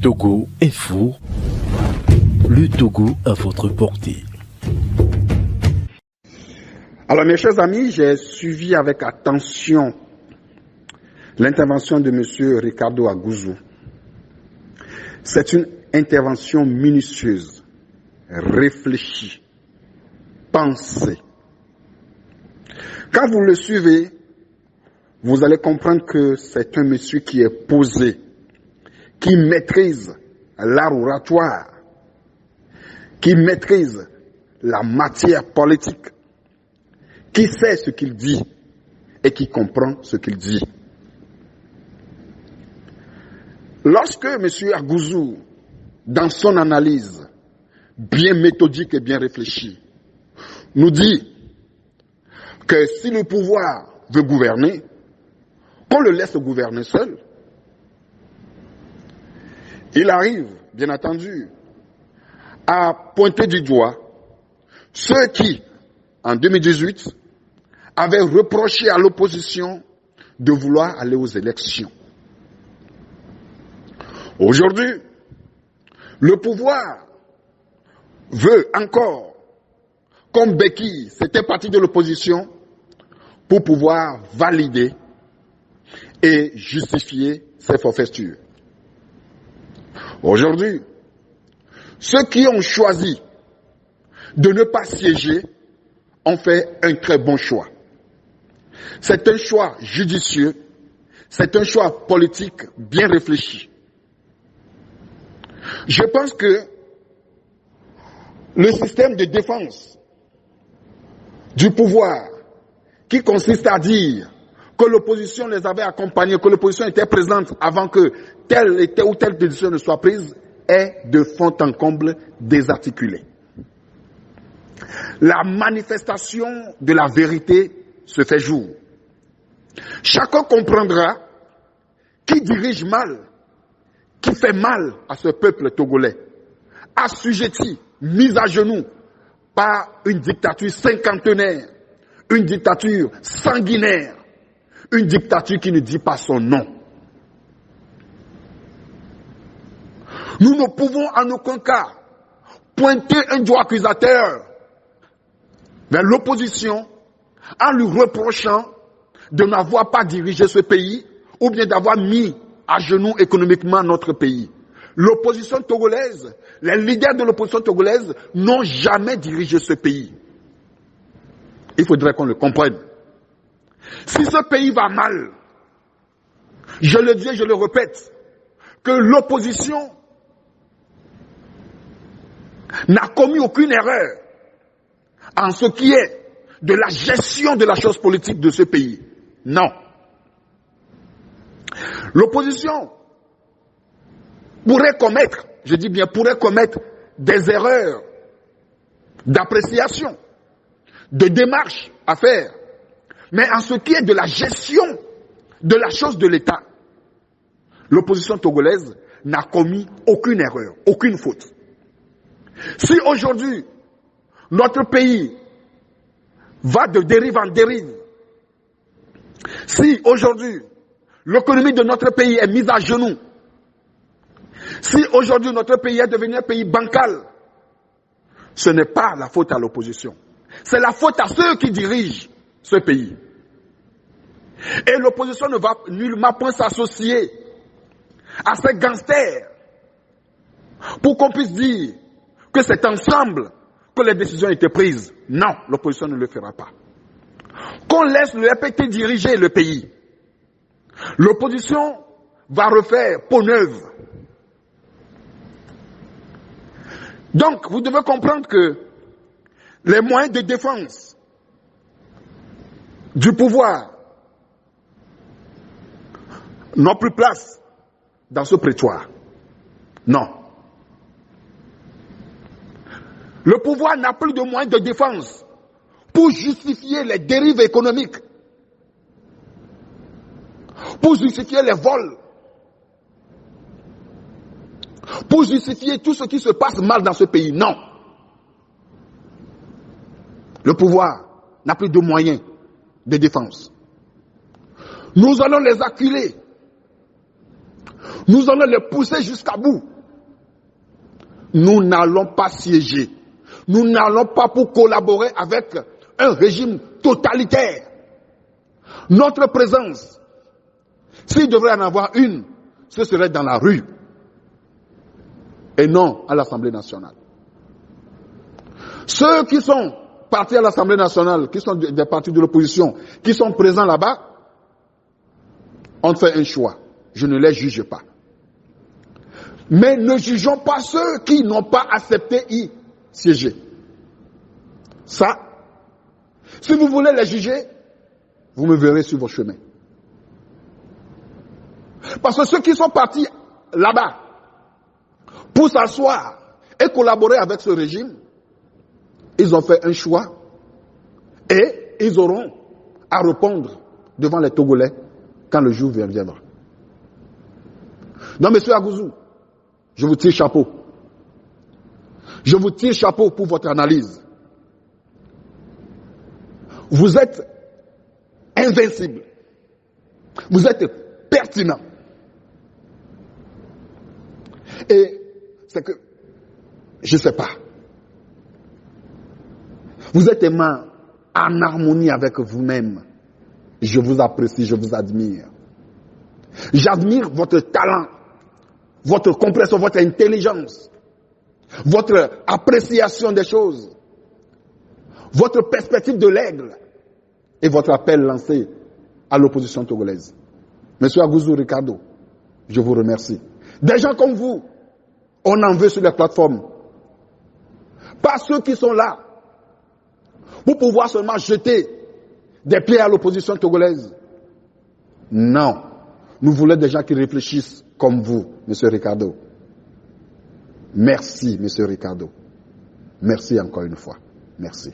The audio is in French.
Togo est fou. Le Togo à votre portée. Alors mes chers amis, j'ai suivi avec attention l'intervention de M. Ricardo Agouzou. C'est une intervention minutieuse, réfléchie, pensée. Quand vous le suivez, vous allez comprendre que c'est un monsieur qui est posé, qui maîtrise l'art oratoire, qui maîtrise la matière politique, qui sait ce qu'il dit et qui comprend ce qu'il dit. Lorsque M. Agouzou, dans son analyse bien méthodique et bien réfléchie, nous dit que si le pouvoir veut gouverner, qu'on le laisse gouverner seul, il arrive, bien entendu, à pointer du doigt ceux qui, en 2018, avaient reproché à l'opposition de vouloir aller aux élections. Aujourd'hui, le pouvoir veut encore, comme béquille, c'était parti de l'opposition, pour pouvoir valider et justifier ses forfaitures. Aujourd'hui, ceux qui ont choisi de ne pas siéger ont fait un très bon choix. C'est un choix judicieux, c'est un choix politique bien réfléchi. Je pense que le système de défense du pouvoir, qui consiste à dire que l'opposition les avait accompagnés, que l'opposition était présente avant que telle ou telle décision ne soit prise, est de fond en comble désarticulé. La manifestation de la vérité se fait jour. Chacun comprendra qui dirige mal, qui fait mal à ce peuple togolais, assujetti, mis à genoux par une dictature cinquantenaire, une dictature sanguinaire, une dictature qui ne dit pas son nom. Nous ne pouvons en aucun cas pointer un doigt accusateur vers l'opposition en lui reprochant de n'avoir pas dirigé ce pays ou bien d'avoir mis à genoux économiquement notre pays. L'opposition togolaise, les leaders de l'opposition togolaise n'ont jamais dirigé ce pays. Il faudrait qu'on le comprenne. Si ce pays va mal, je le dis et je le répète, que l'opposition n'a commis aucune erreur en ce qui est de la gestion de la chose politique de ce pays. Non. L'opposition pourrait commettre, je dis bien pourrait commettre des erreurs d'appréciation, de démarche à faire. Mais en ce qui est de la gestion de la chose de l'État, l'opposition togolaise n'a commis aucune erreur, aucune faute. Si aujourd'hui, notre pays va de dérive en dérive, si aujourd'hui, l'économie de notre pays est mise à genoux, si aujourd'hui notre pays est devenu un pays bancal, ce n'est pas la faute à l'opposition. C'est la faute à ceux qui dirigent ce pays. Et l'opposition ne va nullement point s'associer à ces gangsters pour qu'on puisse dire que c'est ensemble que les décisions ont été prises. Non, l'opposition ne le fera pas. Qu'on laisse le RPT diriger le pays. L'opposition va refaire peau neuve. Donc, vous devez comprendre que les moyens de défense du pouvoir n'ont plus place dans ce prétoire. Non. Le pouvoir n'a plus de moyens de défense pour justifier les dérives économiques, pour justifier les vols, pour justifier tout ce qui se passe mal dans ce pays. Non. Le pouvoir n'a plus de moyens de défense. Nous allons les acculer. Nous allons les pousser jusqu'à bout. Nous n'allons pas siéger. Nous n'allons pas pour collaborer avec un régime totalitaire. Notre présence, s'il devrait en avoir une, ce serait dans la rue et non à l'Assemblée nationale. Ceux qui sont partis à l'Assemblée nationale, qui sont des partis de l'opposition, qui sont présents là-bas, ont fait un choix. Je ne les juge pas. Mais ne jugeons pas ceux qui n'ont pas accepté y siéger. Ça, si vous voulez les juger, vous me verrez sur vos chemins. Parce que ceux qui sont partis là-bas pour s'asseoir et collaborer avec ce régime, ils ont fait un choix et ils auront à répondre devant les Togolais quand le jour viendra. Donc, monsieur Agouzou, je vous tire chapeau. Je vous tire chapeau pour votre analyse. Vous êtes invincible. Vous êtes pertinent. Et c'est que, je ne sais pas. Vous êtes aimant en harmonie avec vous-même. Je vous apprécie, je vous admire. J'admire votre talent, votre compréhension, votre intelligence, votre appréciation des choses, votre perspective de l'aigle et votre appel lancé à l'opposition togolaise. Monsieur Agouzou Ricardo, je vous remercie. Des gens comme vous, on en veut sur les plateformes. Pas ceux qui sont là pour pouvoir seulement jeter des pieds à l'opposition togolaise. Non. Nous voulons des gens qui réfléchissent comme vous, monsieur Ricardo. Merci, monsieur Ricardo. Merci encore une fois. Merci.